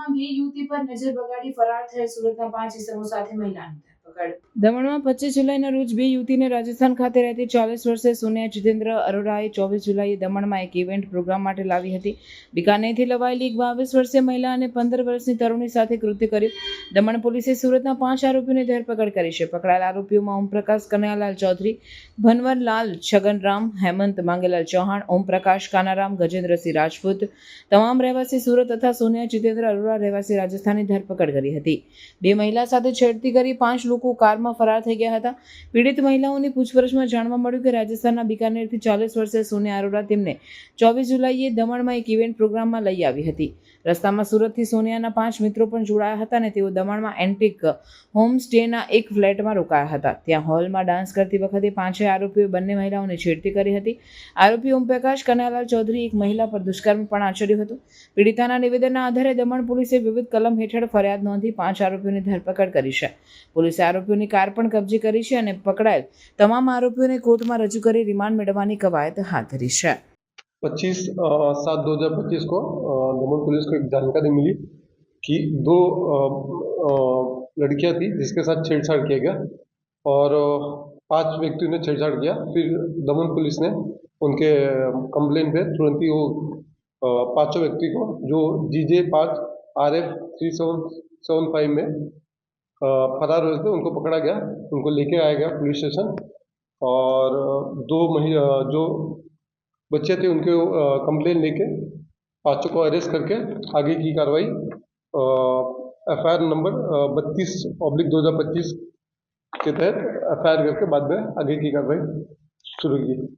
દમણમાં બે યુવતી પર નજર બગાડી ફરાર થયેલ સુરતના 5 ઇસમો સાથે મહિલાની ધરપકડ. દમણમાં 25 જુલાઈના રોજ બે યુવતીને રાજસ્થાન ખાતે રહેતી 40 વર્ષીય સોનિયા જીતેન્દ્ર અરોરાએ 24 જુલાઈએ દમણમાં એક ઇવેન્ટ પ્રોગ્રામ માટે લાવી હતી. બિકાનેરથી લવાયેલી એક 22 વર્ષીય મહિલા અને 15 વર્ષની તરુણી સાથે કૃત્ય કર્યું. દમણ પોલીસે સુરતના 5 આરોપીઓની ધરપકડ કરી છે. પકડાયેલા આરોપીઓમાં ઓમપ્રકાશ કનૈયાલાલ ચૌધરી, ભનવરલાલ છગનરામ, હેમંત માંગેલાલ ચૌહાણ, ઓમપ્રકાશ કાનારામ, ગજેન્દ્રસિંહ રાજપૂત તમામ રહેવાસી સુરત તથા સોનિયા જીતેન્દ્ર અરોરા રહેવાસી રાજસ્થાનની ધરપકડ કરી હતી. બે મહિલા સાથે છેડતી કરી 5 લોકો કારમાં ફરાર થઈ ગયા હતા. પીડિત મહિલાઓની પૂછપરછમાં જાણવા મળ્યું કે રાજસ્થાનના બિકાનેરથી 40 વર્ષીય સોનિયા અરોરા તેમને 24 જુલાઈએ દમણમાં એક ઇવેન્ટ પ્રોગ્રામમાં લઈ આવી હતી. રસ્તામાં સુરતથી સોનિયાના 5 મિત્રો પણ જોડાયા હતા અને તેઓ દમણમાં એન્ટિક હોમ સ્ટેના એક ફ્લેટમાં રોકાયા હતા. ત્યાં હોલમાં ડાન્સ કરતી વખતે 5 આરોપીઓએ બંને મહિલાઓને છેડતી કરી હતી. આરોપી ઓમપ્રકાશ કનૈયાલાલ ચૌધરી એક મહિલા પર દુષ્કર્મ પણ આચર્યું હતું. પીડિતાના નિવેદનના આધારે દમણ પોલીસે વિવિધ કલમ હેઠળ ફરિયાદ નોંધી 5 આરોપીઓની ધરપકડ કરી છે. પોલીસે આરોપીઓની કાર પણ કબજે કરી છે અને પકડાયેલ તમામ આરોપીઓને કોર્ટમાં રજૂ કરી રિમાન્ડ મેળવવાની કવાયત હાથ ધરી છે. 25/7/2025 को दमन पुलिस को एक जानकारी मिली कि दो लड़कियां थी जिसके साथ छेड़छाड़ किया गया और 5 व्यक्तियों ने छेड़छाड़ किया. फिर दमन पुलिस ने उनके कंप्लेन पे तुरंत ही वो 5 व्यक्ति को जो GJ5 RF 3775 में फरार हुए थे उनको पकड़ा गया. उनको लेके आया गया पुलिस स्टेशन और जो बच्चे थे उनके कंप्लेन लेके 5 को अरेस्ट करके आगे की कार्रवाई FIR नंबर 32/2025 के तहत FIR करके बाद में आगे की कार्रवाई शुरू की.